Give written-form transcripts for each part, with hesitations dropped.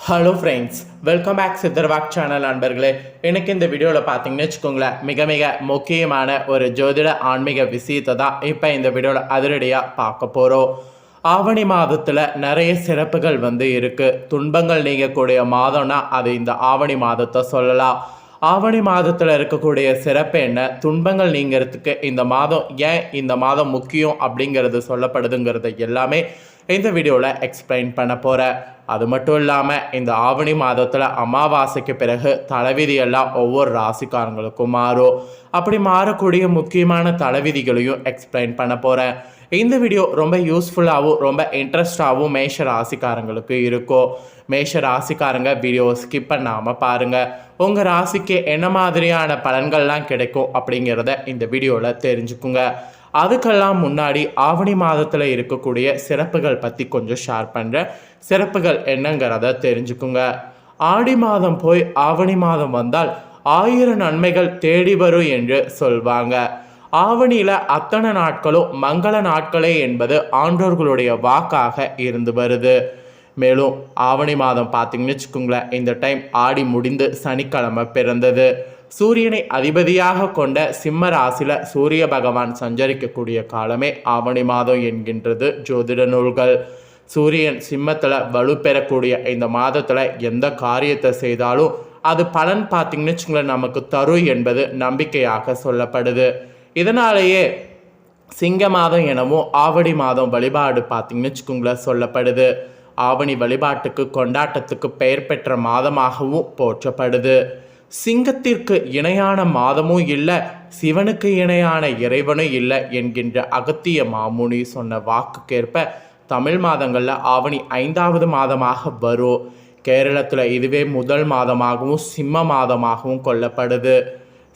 Hello friends, welcome back சித்தர்வாக் channel நண்பர்களே. எனக்கு இந்த வீடியோவில் பார்த்தீங்கன்னு வச்சுக்கோங்களேன், மிக மிக முக்கியமான ஒரு ஜோதிட ஆன்மீக விஷயத்தை தான் இப்போ இந்த வீடியோவில் அதிரடியாக பார்க்க போகிறோம். ஆவணி மாதத்தில் நிறைய சிறப்புகள் இருக்குது. துன்பங்கள் நீங்கக்கூடிய மாதம்னா அது இந்த ஆவணி மாதத்தை சொல்லலாம். ஆவணி மாதத்தில் இருக்கக்கூடிய சிறப்பு என்ன, துன்பங்கள் நீங்கிறதுக்கு இந்த மாதம் ஏன் இந்த மாதம் முக்கியம் அப்படிங்கிறது சொல்லப்படுதுங்கிறது எல்லாமே இந்த வீடியோவில் எக்ஸ்பிளைன் பண்ண போகிறேன். அது மட்டும் இல்லாமல் இந்த ஆவணி மாதத்தில் அமாவாசைக்கு பிறகு தலைவிதியெல்லாம் ஒவ்வொரு ராசிக்காரங்களுக்கும் மாறும். அப்படி மாறக்கூடிய முக்கியமான தலைவிதிகளையும் எக்ஸ்பிளைன் பண்ண போகிறேன். இந்த வீடியோ ரொம்ப யூஸ்ஃபுல்லாகவும் ரொம்ப இன்ட்ரெஸ்டாகவும் மேஷ ராசிக்காரங்களுக்கு இருக்கும். மேஷ ராசிக்காரங்க வீடியோ ஸ்கிப் பண்ணாமல் பாருங்கள். உங்கள் ராசிக்கு என்ன மாதிரியான பலன்கள்லாம் கிடைக்கும் அப்படிங்கிறத இந்த வீடியோவில் தெரிஞ்சுக்குங்க. அதுக்கெல்லாம் முன்னாடி ஆவணி மாதத்தில் இருக்கக்கூடிய சிறப்புகள் பற்றி கொஞ்சம் ஷேர் பண்ணுறேன். சிறப்புகள் என்னங்கிறத தெரிஞ்சுக்குங்க. ஆடி மாதம் போய் ஆவணி மாதம் வந்தால் 1000 நன்மைகள் தேடி வரும் என்று சொல்வாங்க. ஆவணியில் அத்தனை நாட்களும் மங்கள நாட்களே என்பது ஆண்டோர்களுடைய வாக்காக இருந்து வருது. மேலும் ஆவணி மாதம் பார்த்திங்கன்னு வச்சுக்கோங்களேன், இந்த டைம் ஆடி முடிந்து சனிக்கிழமை பிறந்தது. சூரியனை அதிபதியாக கொண்ட சிம்ம ராசியில் சூரிய பகவான் சஞ்சரிக்கக்கூடிய காலமே ஆவணி மாதம் என்கின்றது ஜோதிட நூல்கள். சூரியன் சிம்மத்தில் வலு பெறக்கூடிய இந்த மாதத்தில் எந்த காரியத்தை செய்தாலும் அது பலன் பார்த்திங்கன்னு வச்சுக்கோங்களேன் நமக்கு தரும் என்பது நம்பிக்கையாக சொல்லப்படுது. இதனாலேயே சிங்க மாதம் எனவும் ஆவணி மாதம் வழிபாடு பார்த்திங்கன்னு வச்சுக்கோங்களேன் சொல்லப்படுது. ஆவணி வழிபாட்டுக்கு கொண்டாட்டத்துக்கு பெயர் பெற்ற மாதமாகவும் போற்றப்படுது. சிங்கத்திற்கு இணையான மாதமும் இல்லை, சிவனுக்கு இணையான இறைவனும் இல்லை என்கின்ற அகத்திய மாமுனி சொன்ன வாக்குக்கேற்ப தமிழ் மாதங்களில் ஆவணி 5வது மாதமாக வரும். கேரளத்தில் இதுவே முதல் மாதமாகவும் சிம்ம மாதமாகவும் கொள்ளப்படுது.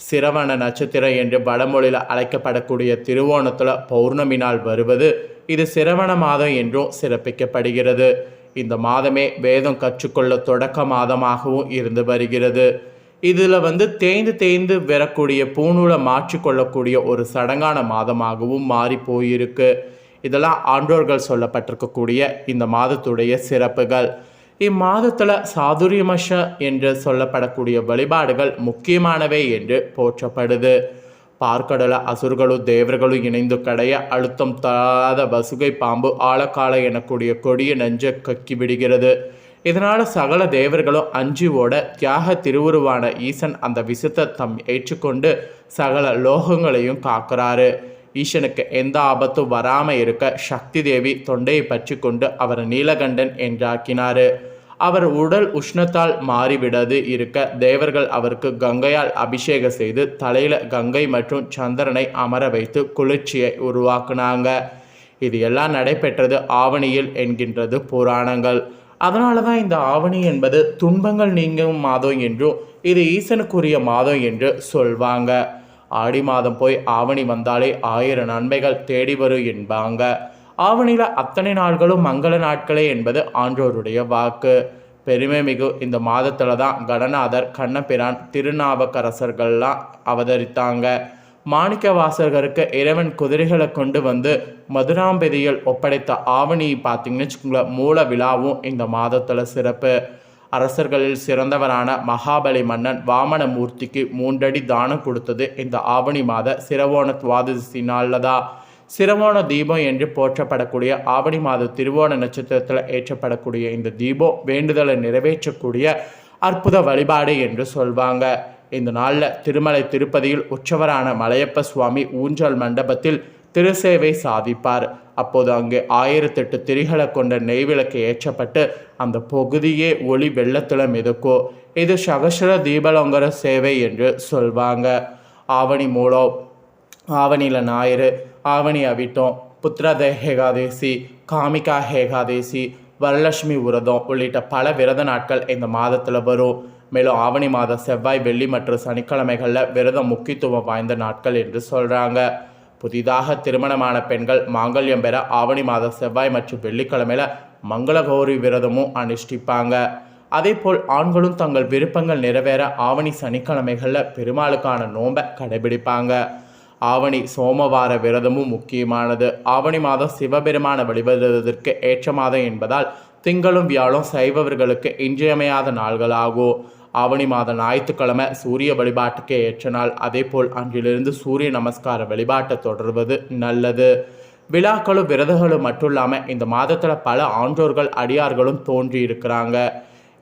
சிரவண நட்சத்திரம் என்று வடமொழியில் அழைக்கப்படக்கூடிய திருவோணத்தில் பௌர்ணமி நாள் வருவது இது சிரவண மாதம் என்றும் சிறப்பிக்கப்படுகிறது. இந்த மாதமே வேதம் கற்றுக்கொள்ள தொடக்க மாதமாகவும் இருந்து வருகிறது. இதில் தேய்ந்து வரக்கூடிய பூநூலை மாற்றிக்கொள்ளக்கூடிய ஒரு சடங்கான மாதமாகவும் மாறி போயிருக்கு. இதெல்லாம் ஆண்டோர்கள் சொல்லப்பட்டிருக்கக்கூடிய இந்த மாதத்துடைய சிறப்புகள். இம்மாதத்தில் சாதுரியமஷ என்று சொல்லப்படக்கூடிய வழிபாடுகள் முக்கியமானவை என்று போற்றப்படுது. பார்க்கடல அசுர்களும் தேவர்களும் இணைந்து கடைய அழுத்தம் தராத வசுகை பாம்பு ஆழக்கால எனக்கூடிய கொடிய நெஞ்ச கக்கி விடுகிறது. இதனால் சகல தேவர்களும் அஞ்சிவோட தியாக திருவுருவான ஈசன் அந்த விஷத்தை ஏற்றுக்கொண்டு சகல லோகங்களையும் காக்கிறாரு. ஈசனுக்கு எந்த ஆபத்தும் வராமல் இருக்க சக்தி தேவி தொண்டையை பற்றி கொண்டு அவர் நீலகண்டன் என்றாக்கினார். அவர் உடல் உஷ்ணத்தால் மாறிவிடாது இருக்க தேவர்கள் அவருக்கு கங்கையால் அபிஷேகம் செய்து தலையில் கங்கை மற்றும் சந்திரனை அமர வைத்து குளிர்ச்சியை உருவாக்குனாங்க. இது எல்லாம் நடைபெற்றது ஆவணியில் என்கின்றது புராணங்கள். அதனால தான் இந்த ஆவணி என்பது துன்பங்கள் நீங்கும் மாதம் என்றும் இது ஈசனுக்குரிய மாதம் என்று சொல்வாங்க. ஆடி மாதம் போய் ஆவணி வந்தாலே 1000 நன்மைகள் தேடி வரும் என்பாங்க. ஆவணியில் அத்தனை நாட்களும் மங்கள நாட்களே என்பது ஆன்றோருடைய வாக்கு. பெருமை மிகு இந்த மாதத்தில் தான் கணநாதர் கண்ணபிரான் திருநாவுக்கரசர்கள்லாம் அவதரித்தாங்க. மாணிக்க வாசகருக்கு இறைவன் குதிரைகளை கொண்டு மதுராம்பதியில் ஒப்படைத்த ஆவணி பார்த்திங்கன்னு வச்சுக்கோங்களேன் மூல விழாவும் இந்த மாதத்தில் சிறப்பு. அரசர்களில் சிறந்தவரான மகாபலி மன்னன் வாமனமூர்த்திக்கு 3 அடி தானம் கொடுத்தது இந்த ஆவணி மாத சிரவோண துவாதசி நாளில் தான். சிரவோண தீபம் என்று போற்றப்படக்கூடிய ஆவணி மாத திருவோண நட்சத்திரத்தில் ஏற்றப்படக்கூடிய இந்த தீபம் வேண்டுதலை நிறைவேற்றக்கூடிய அற்புத வழிபாடு என்று சொல்வாங்க. இந்த நாளில் திருமலை திருப்பதியில் உற்சவரான மலையப்ப சுவாமி ஊஞ்சல் மண்டபத்தில் திருசேவை சாதிப்பார். அப்போது அங்கே 1008 திரிகளை கொண்ட நெய்விளக்கு ஏற்றப்பட்டு அந்த பகுதியே ஒளி வெள்ளத்தில் மிதக்கும். இது சகஸ்ர தீபலங்கர சேவை என்று சொல்வாங்க. ஆவணி மூலம், ஆவணியில் ஞாயிறு, ஆவணி அவிட்டம், புத்திரத ஏகாதேசி, காமிகா ஏகாதேசி, வரலட்சுமி விரதம் உள்ளிட்ட பல விரத நாட்கள் இந்த மாதத்தில் வரும். மேலும் ஆவணி மாதம் செவ்வாய், வெள்ளி மற்றும் சனிக்கிழமைகளில் விரதம் முக்கியத்துவம் வாய்ந்த நாட்கள் என்று சொல்கிறாங்க. புதிதாக திருமணமான பெண்கள் மாங்கல்யம் பெற ஆவணி மாதம் செவ்வாய் மற்றும் வெள்ளிக்கிழமையில் மங்களகௌரி விரதமும் அனுஷ்டிப்பாங்க. அதேபோல் ஆண்களும் தங்கள் விருப்பங்கள் நிறைவேற ஆவணி சனிக்கிழமைகளில் பெருமாளுக்கான நோன்பை கடைபிடிப்பாங்க. ஆவணி சோமவார விரதமும் முக்கியமானது. ஆவணி மாதம் சிவபெருமான வழிபடுவதற்கு ஏற்ற மாதம் என்பதால் திங்களும் வியாழம் சைவவர்களுக்கு இன்றியமையாத நாள்களாகும். ஆவணி மாத ஞாயிற்றுக்கிழமை சூரிய வழிபாட்டுக்கு ஏற்ற நாள். அதே போல் அன்றிலிருந்து சூரிய நமஸ்கார வழிபாட்டை தொடர்வது நல்லது. விழாக்களும் விரதங்களும் மட்டும் இல்லாமல் இந்த மாதத்தில் பல ஆன்றோர்கள் அடியார்களும் தோன்றி இருக்கிறாங்க.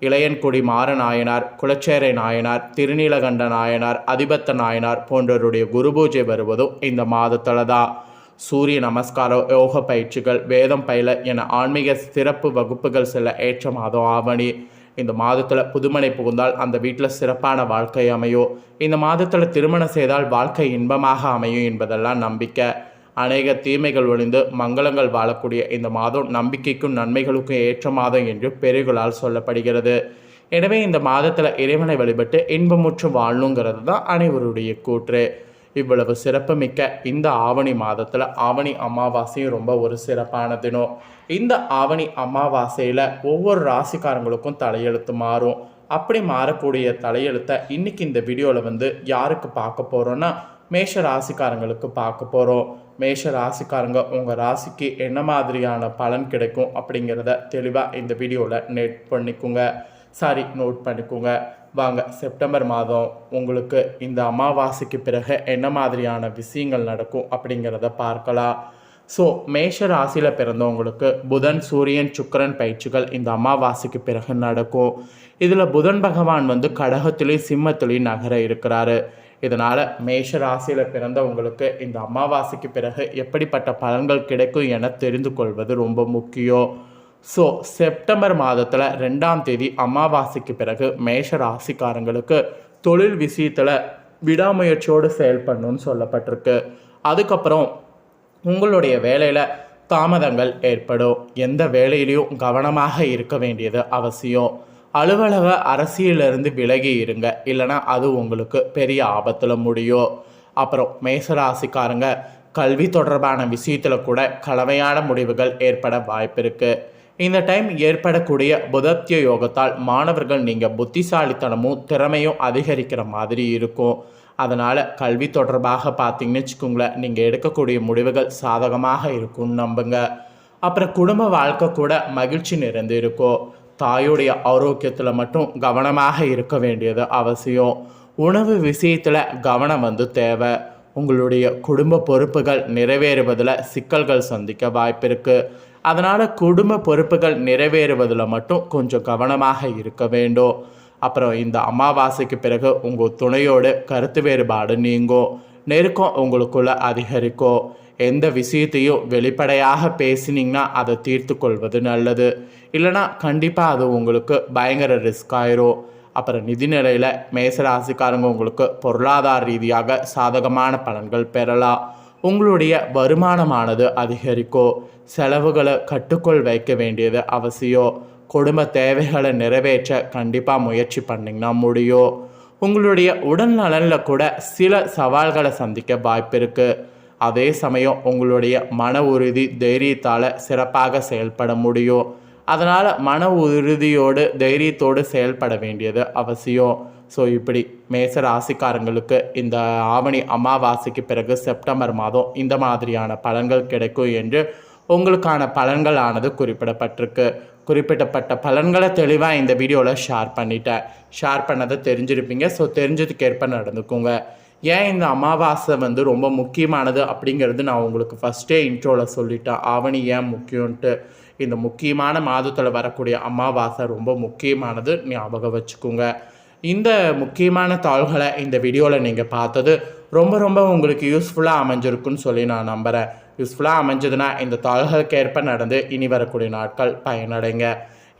இளையன்குடி மாற நாயனார், குலச்சேரை நாயனார், திருநீலகண்ட நாயனார், அதிபத்த நாயனார் போன்றவருடைய குரு பூஜை வருவதும் இந்த மாதத்தில் தான். சூரிய நமஸ்கார யோக பயிற்சிகள், வேதம் பயில என ஆன்மீக சிறப்பு வகுப்புகள் செல்ல ஏற்ற மாதம் ஆவணி. இந்த மாதத்தில் புதுமனை புகுந்தால் அந்த வீட்டில் சிறப்பான வாழ்க்கை அமையும். இந்த மாதத்தில் திருமணம் செய்தால் வாழ்க்கை இன்பமாக அமையும் என்பதெல்லாம் நம்பிக்கை. அநேக தீமைகள் ஒழிந்து மங்களங்கள் வாழக்கூடிய இந்த மாதம் நம்பிக்கைக்கும் நன்மைகளுக்கும் ஏற்ற மாதம் என்று பெரியவர்களால் சொல்லப்படுகிறது. எனவே இந்த மாதத்தில் இறைவனை வழிபட்டு இன்பமுற்று வாழணுங்கிறது தான் அனைவருடைய கூற்று. இவ்வளவு சிறப்புமிக்க இந்த ஆவணி மாதத்தில் ஆவணி அமாவாசையும் ரொம்ப ஒரு சிறப்பான தினம். இந்த ஆவணி அமாவாசையில் ஒவ்வொரு ராசிக்காரங்களுக்கும் தலையெழுத்து மாறும். அப்படி மாறக்கூடிய தலையெழுத்தை இன்றைக்கி இந்த வீடியோவில் யாருக்கு பார்க்க போகிறோன்னா மேஷ ராசிக்காரங்களுக்கு பார்க்க போகிறோம். மேஷ ராசிக்காரங்க உங்கள் ராசிக்கு என்ன மாதிரியான பலன் கிடைக்கும் அப்படிங்கிறத தெளிவாக இந்த வீடியோவில் நோட் பண்ணிக்கோங்க. வாங்க செப்டம்பர் மாதம் உங்களுக்கு இந்த அமாவாசைக்கு பிறகு என்ன மாதிரியான விஷயங்கள் நடக்கும் அப்படிங்கிறத பார்க்கலாம். ஸோ மேஷ ராசியில் பிறந்தவங்களுக்கு புதன், சூரியன், சுக்கிரன் பயிற்சிகள் இந்த அமாவாசைக்கு பிறகு நடக்கும். இதில் புதன் பகவான் கடகத்திலையும் சிம்மத்திலையும் நகர இருக்கிறாரு. இதனால் மேஷ ராசியில் பிறந்தவங்களுக்கு இந்த அமாவாசைக்கு பிறகு எப்படிப்பட்ட பலன்கள் கிடைக்கும் என தெரிந்து கொள்வது ரொம்ப முக்கியம். ஸோ செப்டம்பர் மாதத்தில் 2ஆம் தேதி அமாவாசைக்கு பிறகு மேஷ ராசிக்காரங்களுக்கு தொழில் விஷயத்தில் விடாமுயற்சியோடு செயல்படணும்னு சொல்லப்பட்டிருக்கு. அதுக்கப்புறம் உங்களுடைய வேலையில் தாமதங்கள் ஏற்படும். எந்த வேலையிலையும் கவனமாக இருக்க வேண்டியது அவசியம். அலுவலக அரசியலிருந்து விலகி இருங்க, இல்லைனா அது உங்களுக்கு பெரிய ஆபத்தில் முடியும். அப்புறம் மேசராசிக்காரங்க கல்வி தொடர்பான விஷயத்தில் கூட கலவையான முடிவுகள் ஏற்பட வாய்ப்பு இருக்குது. இந்த டைம் ஏற்படக்கூடிய புதத்திய யோகத்தால் மாணவர்கள் நீங்கள் புத்திசாலித்தனமும் திறமையும் அதிகரிக்கிற மாதிரி இருக்கும். அதனால் கல்வி தொடர்பாக பார்த்தீங்கன்னு வச்சுக்கோங்களேன், நீங்கள் எடுக்கக்கூடிய முடிவுகள் சாதகமாக இருக்கும்னு நம்புங்க. அப்புறம் குடும்ப வாழ்க்கை கூட மகிழ்ச்சி நிறைந்து இருக்கும். தாயுடைய ஆரோக்கியத்தில் மட்டும் கவனமாக இருக்க வேண்டியது அவசியம். உணவு விஷயத்தில் கவனம் தேவை. உங்களுடைய குடும்ப பொறுப்புகள் நிறைவேறுவதில் சிக்கல்கள் சந்திக்க வாய்ப்பு இருக்குது. அதனால் குடும்ப பொறுப்புகள் நிறைவேறுவதில் மட்டும் கொஞ்சம் கவனமாக இருக்க வேண்டும். அப்புறம் இந்த அமாவாசைக்கு பிறகு உங்கள் துணையோடு கருத்து வேறுபாடு நீங்கும். நெருக்கம் உங்களுக்குள்ள அதிகரிக்கும். எந்த விஷயத்தையும் வெளிப்படையாக பேசினீங்கன்னா அதை தீர்த்து கொள்வது நல்லது. இல்லைனா கண்டிப்பாக அது உங்களுக்கு பயங்கர ரிஸ்க் ஆயிரும். அப்புறம் நிதிநிலையில் மேசராசிக்காரங்க உங்களுக்கு பொருளாதார ரீதியாக சாதகமான பலன்கள் பெறலாம். உங்களுடைய வருமானமானது அதிகரிக்கும். செலவுகளை கட்டுக்குள் வைக்க வேண்டியது அவசியம். குடும்ப தேவைகளை நிறைவேற்ற கண்டிப்பாக முயற்சி பண்ணிங்கன்னா முடியும். உங்களுடைய உடல் நலனில் கூட சில சவால்களை சந்திக்க வாய்ப்பு இருக்குது. அதே சமயம் உங்களுடைய மன உறுதி தைரியத்தால் சிறப்பாக செயல்பட முடியும். அதனால் மன உறுதியோடு தைரியத்தோடு செயல்பட வேண்டியது அவசியம். ஸோ இப்படி மேச ராசிக்காரங்களுக்கு இந்த ஆவணி அமாவாசைக்கு பிறகு செப்டம்பர் மாதம் இந்த மாதிரியான பலன்கள் கிடைக்கும் என்று உங்களுக்கான பலன்கள் ஆனது குறிப்பிடப்பட்டிருக்கு. குறிப்பிடப்பட்ட பலன்களை தெளிவாக இந்த வீடியோவில் ஷேர் பண்ணதை தெரிஞ்சிருப்பீங்க. ஸோ தெரிஞ்சதுக்கேற்ப நடந்துக்கோங்க. ஏன் இந்த அமாவாசை ரொம்ப முக்கியமானது அப்படிங்கிறது நான் உங்களுக்கு ஃபஸ்ட்டே இன்ட்ரோவில் சொல்லிட்டேன். ஆவணி ஏன் முக்கியம்ன்ட்டு. இந்த முக்கியமான மாதத்தில் வரக்கூடிய அமாவாசை ரொம்ப முக்கியமானது, ஞாபகம் வச்சுக்கோங்க. இந்த முக்கியமான தாள்களை இந்த வீடியோவில் நீங்கள் பார்த்தது ரொம்ப உங்களுக்கு யூஸ்ஃபுல்லாக அமைஞ்சிருக்குன்னு சொல்லி நான் நம்புகிறேன். யூஸ்ஃபுல்லாக அமைஞ்சதுன்னா இந்த தாள்களுக்கு ஏற்ப நடந்து இனி வரக்கூடிய நாட்கள் பயனடைங்க.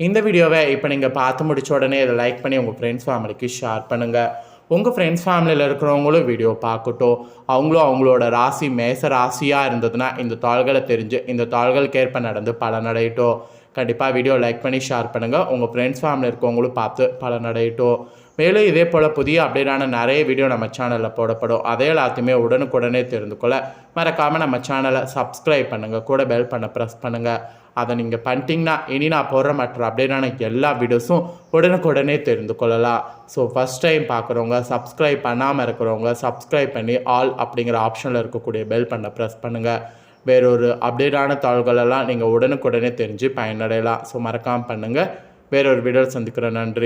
இந்த வீடியோவை இப்போ நீங்கள் பார்த்து முடிச்ச உடனே இதை லைக் பண்ணி உங்கள் ஃப்ரெண்ட்ஸ் ஃபேமிலிக்கு ஷேர் பண்ணுங்கள். உங்கள் ஃப்ரெண்ட்ஸ் ஃபேமிலியில் இருக்கிறவங்களும் வீடியோ பார்க்கட்டும். அவங்களோட ராசி மேச ராசியாக இருந்ததுன்னா இந்த தாள்களை தெரிஞ்சு இந்த தாள்களுக்கேற்ப நடந்து பலனடையட்டும். கண்டிப்பாக வீடியோ லைக் பண்ணி ஷேர் பண்ணுங்கள். உங்கள் ஃப்ரெண்ட்ஸ் ஃபேமிலி இருக்கவங்களும் பார்த்து பலனடையட்டும். மேலும் இதே போல் புதிய அப்டேட்டான நிறைய வீடியோ நம்ம சேனலில் போடப்படும். அதே எல்லாத்தையுமே உடனுக்குடனே தெரிந்து கொள்ள மறக்காமல் நம்ம சேனலை சப்ஸ்கிரைப் பண்ணுங்கள். கூட பெல் பண்ண ப்ரெஸ் பண்ணுங்கள். அதை நீங்கள் பண்ணிட்டீங்கன்னா இனி நான் போடுற மற்ற அப்டேட்டான எல்லா வீடியோஸும் உடனுக்குடனே தெரிந்து கொள்ளலாம். ஸோ ஃபஸ்ட் டைம் பார்க்குறவங்க, சப்ஸ்கிரைப் பண்ணாமல் இருக்கிறவங்க சப்ஸ்கிரைப் பண்ணி ஆல் அப்படிங்கிற ஆப்ஷனில் இருக்கக்கூடிய பெல் பண்ண ப்ரெஸ் பண்ணுங்கள். வேறொரு அப்டேட்டான தாள்களெல்லாம் நீங்கள் உடனுக்குடனே தெரிஞ்சு பயனடையலாம். ஸோ மறக்காமல் பண்ணுங்கள். வேறொரு வீடியோவில் சந்திக்கிறேன். நன்றி.